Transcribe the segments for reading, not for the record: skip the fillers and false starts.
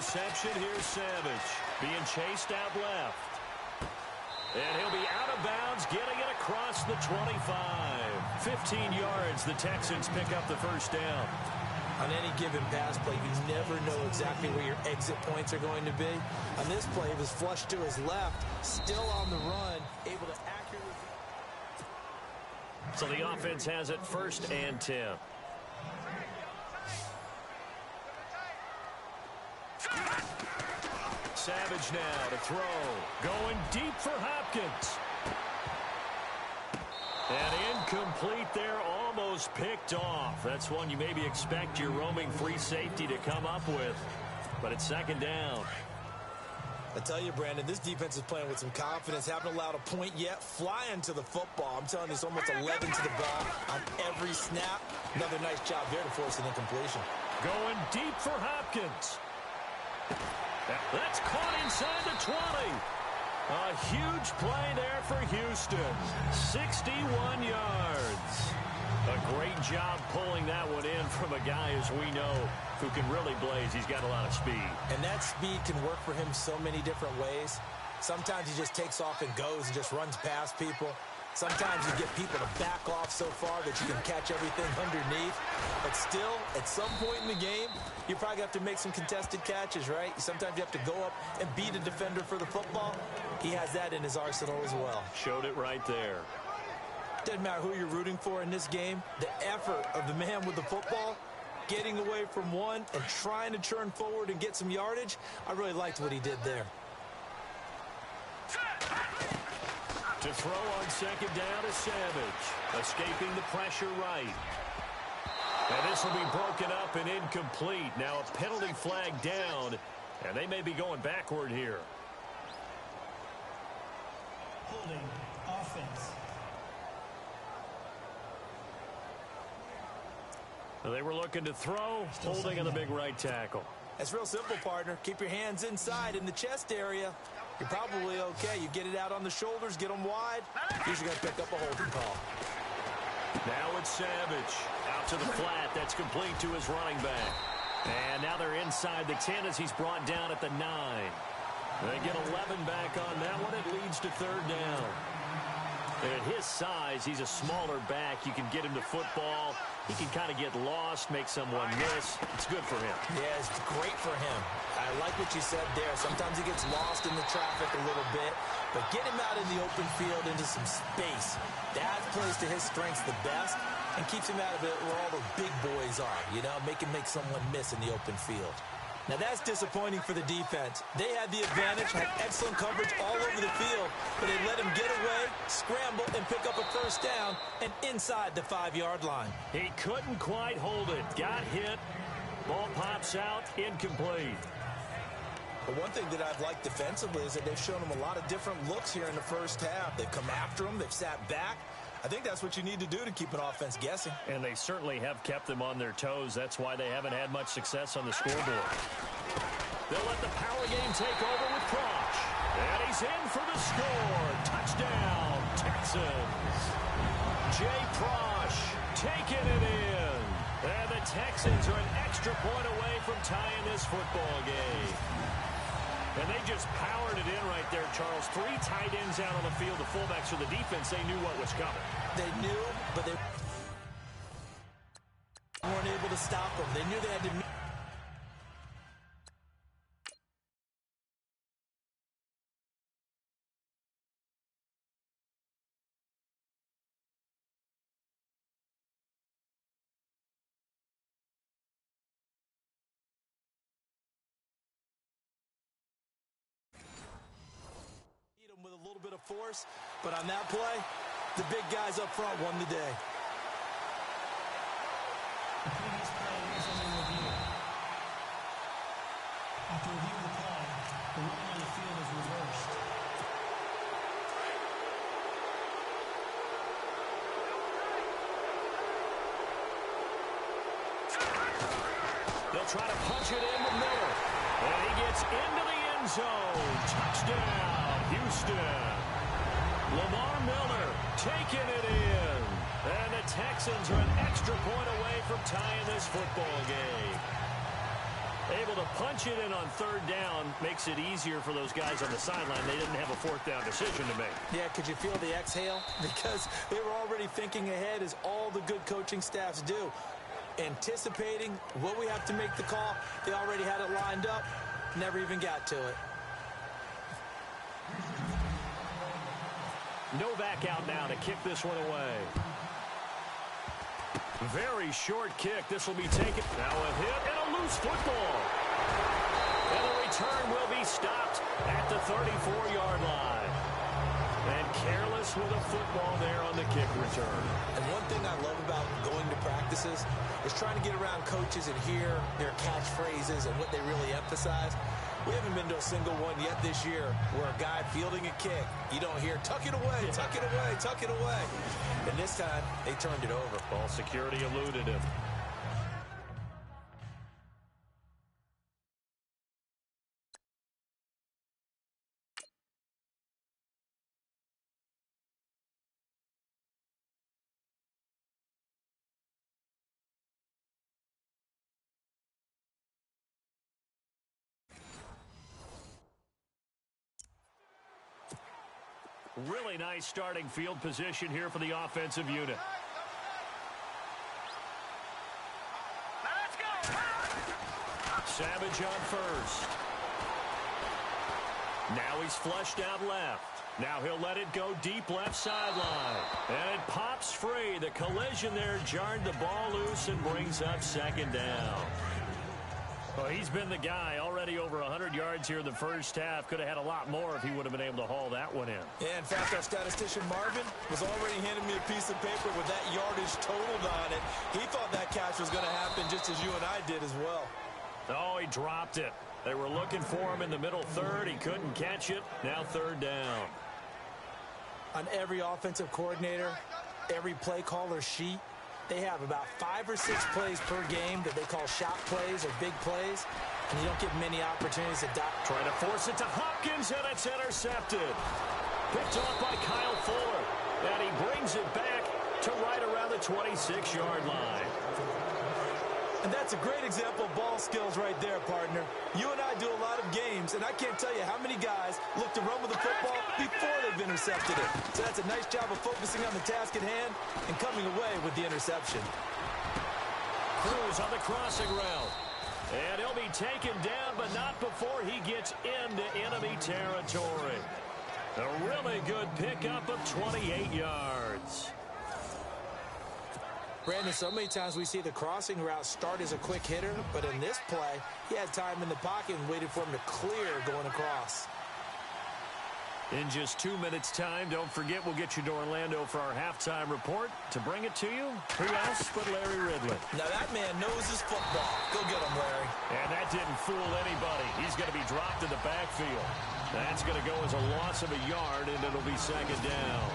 reception. Here's Savage being chased out left. And he'll be out of bounds, getting it across the 25. 15 yards, the Texans pick up the first down. On any given pass play, you never know exactly where your exit points are going to be. On this play, it was flushed to his left, still on the run, able to accurately. So the offense has it 1st and 10. Savage now to throw. Going deep for Hopkins. And incomplete there, almost picked off. That's one you maybe expect your roaming free safety to come up with. But it's 2nd down. I tell you, Brandon, this defense is playing with some confidence. Haven't allowed a point yet. Flying to the football. I'm telling you, it's almost 11 to the ball on every snap. Another nice job there to force an incompletion. Going deep for Hopkins. That's caught inside the 20. A huge play there for Houston. 61 yards. A great job pulling that one in from a guy, as we know, who can really blaze. He's got a lot of speed. And that speed can work for him so many different ways. Sometimes he just takes off and goes and just runs past people. Sometimes you get people to back off so far that you can catch everything underneath. But still, at some point in the game, you probably have to make some contested catches, right? Sometimes you have to go up and beat a defender for the football. He has that in his arsenal as well. Showed it right there. Doesn't matter who you're rooting for in this game. The effort of the man with the football, getting away from one and trying to turn forward and get some yardage, I really liked what he did there. To throw on 2nd down is Savage. Escaping the pressure right. And this will be broken up and incomplete. Now a penalty flag down, and they may be going backward here. Holding offense. They were looking to throw, holding on the big right tackle. That's real simple, partner. Keep your hands inside in the chest area. You're probably okay. You get it out on the shoulders, get them wide. Usually going to pick up a holding call. Now it's Savage. Out to the flat. That's complete to his running back. And now they're inside the 10 as he's brought down at the 9. They get 11 back on that one. It leads to 3rd down. And at his size, he's a smaller back. You can get him to football. He can kind of get lost, make someone miss. It's good for him. Yeah, it's great for him. I like what you said there. Sometimes he gets lost in the traffic a little bit, but get him out in the open field into some space. That plays to his strengths the best and keeps him out of it where all the big boys are, you know, make someone miss in the open field. Now, that's disappointing for the defense. They had the advantage, had excellent coverage all over the field, but they let him get away, scramble, and pick up a 1st down and inside the 5-yard line. He couldn't quite hold it. Got hit. Ball pops out. Incomplete. But one thing that I've liked defensively is that they've shown him a lot of different looks here in the first half. They've come after him. They've sat back. I think that's what you need to do to keep an offense guessing. And they certainly have kept them on their toes. That's why they haven't had much success on the scoreboard. They'll let the power game take over with Prosh. And he's in for the score. Touchdown, Texans. Jay Prosh taking it in. And the Texans are an extra point away from tying this football game. And they just powered it in right there, Charles. 3 tight ends out on the field. The fullbacks for the defense, they knew what was coming. They knew, but they weren't able to stop them. They knew they had to meet. With a little bit of force, but on that play, the big guys up front won the day. The previous play is under review. After review of the play, the ruling on the field is reversed. They'll try to punch it in with Miller. And he gets into the end zone. Touchdown, Houston. Lamar Miller taking it in. And the Texans are an extra point away from tying this football game. Able to punch it in on third down makes it easier for those guys on the sideline. They didn't have a fourth down decision to make. Yeah, could you feel the exhale? Because they were already thinking ahead, as all the good coaching staffs do. Anticipating what we have to make the call. They already had it lined up. Never even got to it. Novak out now to kick this one away. Very short kick. This will be taken. Now a hit and a loose football. And the return will be stopped at the 34-yard line. And careless with a football there on the kick return. And one thing I love about going to practices is trying to get around coaches and hear their catchphrases and what they really emphasize. We haven't been to a single one yet this year where a guy fielding a kick, you don't hear, tuck it away, tuck it away, tuck it away. And this time, they turned it over. Ball security eluded him. Really nice starting field position here for the offensive unit. Savage on first. Now he's flushed out left. Now he'll let it go deep left sideline. And it pops free. The collision there jarred the ball loose and brings up second down. Well, he's been the guy, already over 100 yards here in the first half. Could have had a lot more if he would have been able to haul that one in. Yeah, in fact, our statistician Marvin was already handing me a piece of paper with that yardage totaled on it. He thought that catch was going to happen just as you and I did as well. Oh, he dropped it. They were looking for him in the middle third. He couldn't catch it. Now third down. On every offensive coordinator, every play caller sheet, they have about 5 or 6 plays per game that they call shot plays or big plays, and you don't get many opportunities to dot. Trying to force it to Hopkins, and it's intercepted. Picked off by Kyle Fuller, and he brings it back to right around the 26-yard line. And that's a great example of ball skills right there, partner. You and I do a lot of games, and I can't tell you how many guys look to run with the football before they've intercepted it. So that's a nice job of focusing on the task at hand and coming away with the interception. Cruz on the crossing route. And he'll be taken down, but not before he gets into enemy territory. A really good pickup of 28 yards. Brandon, so many times we see the crossing route start as a quick hitter, but in this play, he had time in the pocket and waited for him to clear going across. In just 2 minutes' time, don't forget we'll get you to Orlando for our halftime report. To bring it to you, who else but Larry Ridley? Now that man knows his football. Go get him, Larry. And that didn't fool anybody. He's going to be dropped in the backfield. That's going to go as a loss of a yard, and it'll be second down.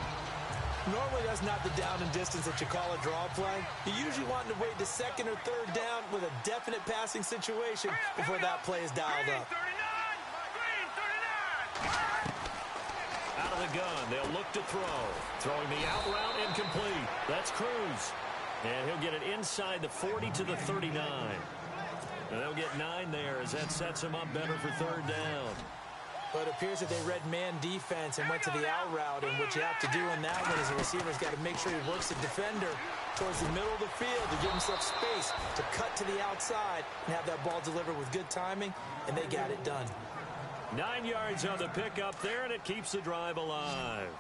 Normally, that's not the down and distance that you call a draw play. You usually want to wait to second or third down with a definite passing situation before that play is dialed up. Out of the gun, they'll look to throw. Throwing the out route incomplete. That's Cruz. And he'll get it inside the 40 to the 39. And they'll get 9 there as that sets him up better for third down. But it appears that they read man defense and went to the out route, and what you have to do in that one is the receiver's got to make sure he works the defender towards the middle of the field to give himself space to cut to the outside and have that ball delivered with good timing, and they got it done. 9 yards on the pickup there, and it keeps the drive alive.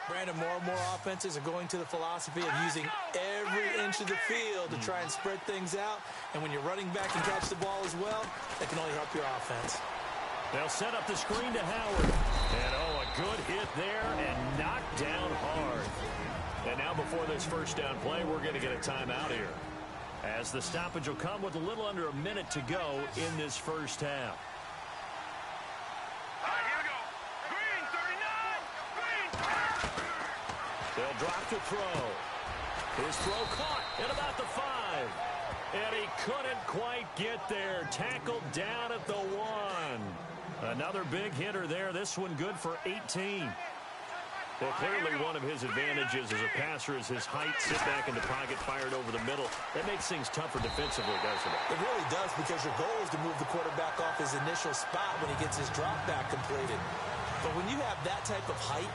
Brandon, more and more offenses are going to the philosophy of using every inch of the field to try and spread things out, and when you're running back and catch the ball as well, that can only help your offense. They'll set up the screen to Howard. And, oh, a good hit there and knocked down hard. And now before this first down play, we're going to get a timeout here, as the stoppage will come with a little under a minute to go in this first half. All right, here we go. Green, 39. Green. They'll drop to throw. His throw caught at about the 5. And he couldn't quite get there. Tackled down at the 1. Another big hitter there. This one good for 18. Well, clearly one of his advantages as a passer is his height. Sit back in the pocket, fired over the middle. That makes things tougher defensively, doesn't it? It really does, because your goal is to move the quarterback off his initial spot when he gets his drop back completed. But when you have that type of height,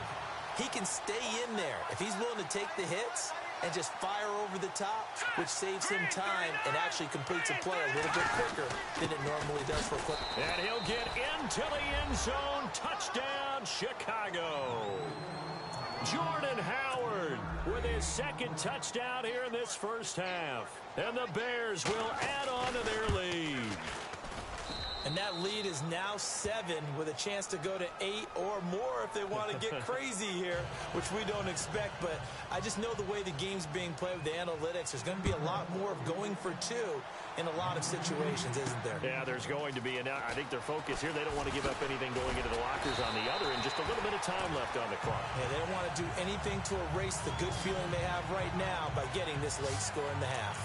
he can stay in there if he's willing to take the hits and just fire over the top, which saves him time and actually completes a play a little bit quicker than it normally does for a quick. And he'll get into the end zone. Touchdown, Chicago. Jordan Howard with his second touchdown here in this first half. And the Bears will add on to their lead. And that lead is now 7 with a chance to go to 8 or more if they want to get crazy here, which we don't expect. But I just know the way the game's being played with the analytics, there's going to be a lot more of going for 2 in a lot of situations, isn't there? Yeah, there's going to be. And I think their focus here, they don't want to give up anything going into the lockers on the other, and just a little bit of time left on the clock. Yeah, they don't want to do anything to erase the good feeling they have right now by getting this late score in the half.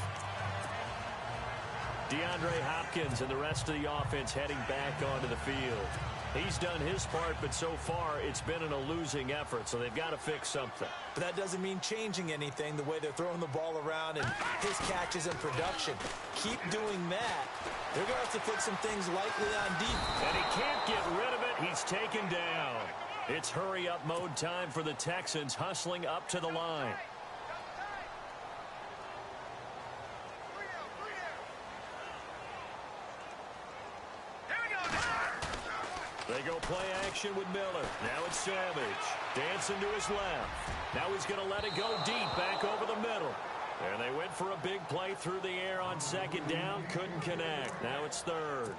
DeAndre Hopkins and the rest of the offense heading back onto the field. He's done his part, but so far it's been in a losing effort, so they've got to fix something. But that doesn't mean changing anything, the way they're throwing the ball around and his catches and production. Keep doing that. They're going to have to fix some things likely on defense. And he can't get rid of it. He's taken down. It's hurry-up mode time for the Texans, hustling up to the line. They go play action with Miller. Now it's Savage. Dancing to his left. Now he's going to let it go deep back over the middle. And they went for a big play through the air on second down. Couldn't connect. Now it's third.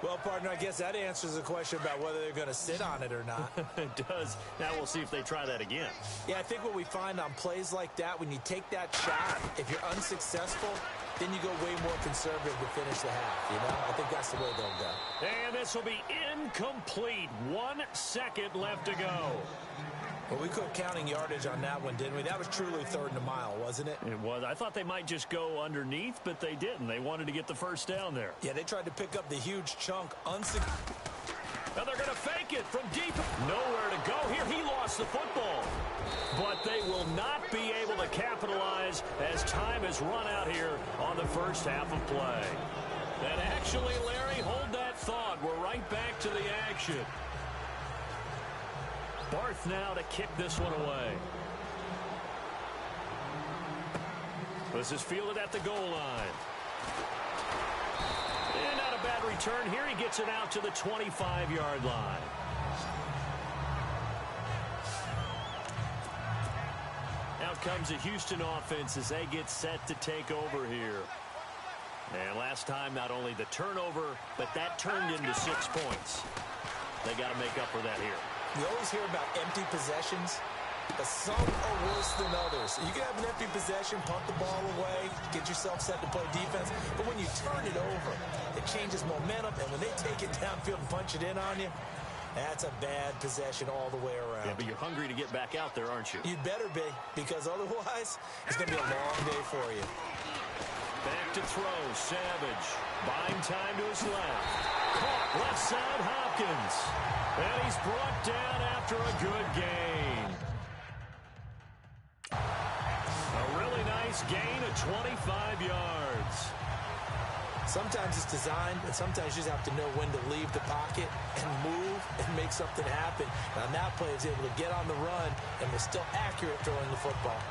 Well, partner, I guess that answers the question about whether they're going to sit on it or not. It does. Now we'll see if they try that again. Yeah, I think what we find on plays like that, when you take that shot, if you're unsuccessful, then you go way more conservative to finish the half, you know? I think that's the way they'll go. And this will be incomplete. 1 second left to go. Well, we quit counting yardage on that one, didn't we? That was truly third and a mile, wasn't it? It was. I thought they might just go underneath, but they didn't. They wanted to get the first down there. Yeah, they tried to pick up the huge chunk. Now they're going to fake it from deep. Nowhere to go here. He lost the football. But they will not be able to capitalize as time has run out here on the first half of play. And actually, Larry, hold that thought. We're right back to the action. Barth now to kick this one away. This is fielded at the goal line. And not a bad return here. He gets it out to the 25-yard line. Out comes the Houston offense as they get set to take over here. And last time, not only the turnover, but that turned into 6 points. They got to make up for that here. You always hear about empty possessions, but some are worse than others. You can have an empty possession, punt the ball away, get yourself set to play defense, but when you turn it over, it changes momentum, and when they take it downfield and punch it in on you, that's a bad possession all the way around. Yeah, but you're hungry to get back out there, aren't you? You'd better be, because otherwise, it's going to be a long day for you. Back to throw, Savage. Buying time to his left. Caught left side, Hopkins. And he's brought down after a good gain. A really nice gain of 25 yards. Sometimes it's designed, and sometimes you just have to know when to leave the pocket and move and make something happen. Now, that play is able to get on the run and was still accurate throwing the football.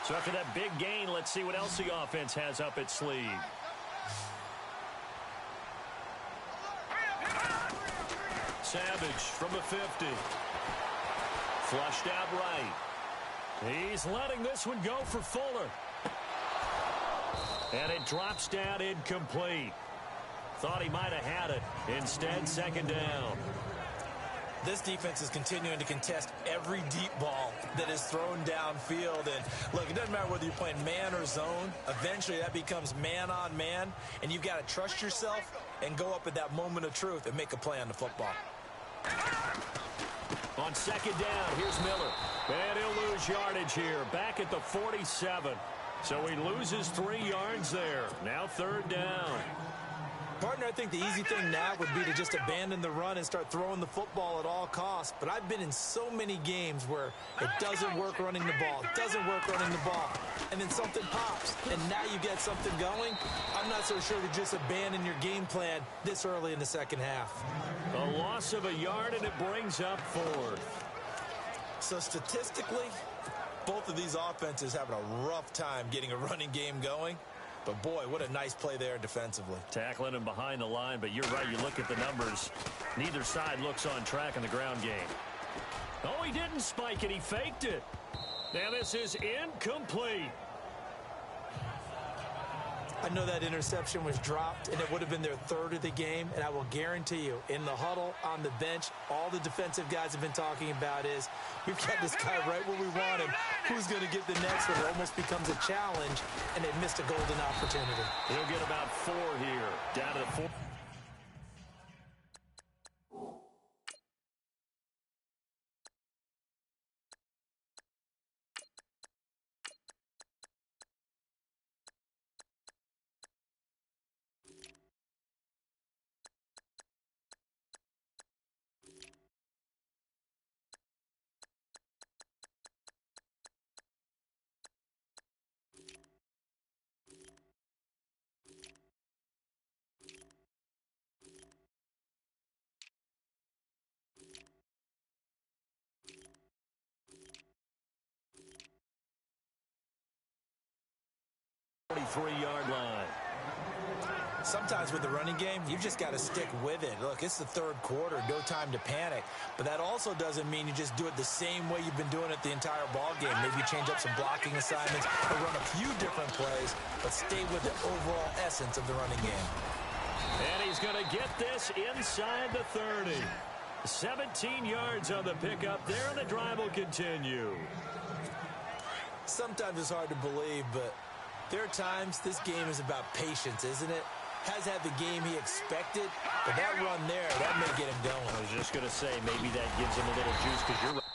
So after that big gain, let's see what else the offense has up its sleeve. Savage from the 50. Flushed out right. He's letting this one go for Fuller. And it drops down incomplete. Thought he might have had it. Instead, second down. This defense is continuing to contest every deep ball. that is thrown downfield. And, look, it doesn't matter whether you're playing man or zone. Eventually, that becomes man on man, and you've got to trust yourself and go up at that moment of truth and make a play on the football. On second down, here's Miller. And he'll lose yardage here, back at the 47. So he loses 3 yards there. Now third down. Partner, I think the easy thing now would be to just abandon the run and start throwing the football at all costs. But I've been in so many games where it doesn't work running the ball. It doesn't work running the ball. And then something pops, and now you get something going. I'm not so sure to just abandon your game plan this early in the second half. A loss of a yard, and it brings up 4th. So statistically, both of these offenses having a rough time getting a running game going. But, boy, what a nice play there defensively. Tackling him behind the line, but you're right. You look at the numbers. Neither side looks on track in the ground game. Oh, he didn't spike it. He faked it. Now this is incomplete. I know that interception was dropped, and it would have been their 3rd of the game. And I will guarantee you, in the huddle, on the bench, all the defensive guys have been talking about is, we've got this guy right where we want him. Who's going to get the next one? It almost becomes a challenge, and they missed a golden opportunity. He'll get about 4 here. Down to the 4. Yard line. Sometimes with the running game, you've just got to stick with it. Look, it's the 3rd quarter, no time to panic. But that also doesn't mean you just do it the same way you've been doing it the entire ball game. Maybe change up some blocking assignments or run a few different plays, but stay with the overall essence of the running game. And he's going to get this inside the 30. 17 yards on the pickup there, and the drive will continue. Sometimes it's hard to believe, but there are times this game is about patience, isn't it? Has had the game he expected, but that run there, that may get him going. I was just going to say, maybe that gives him a little juice because you're right.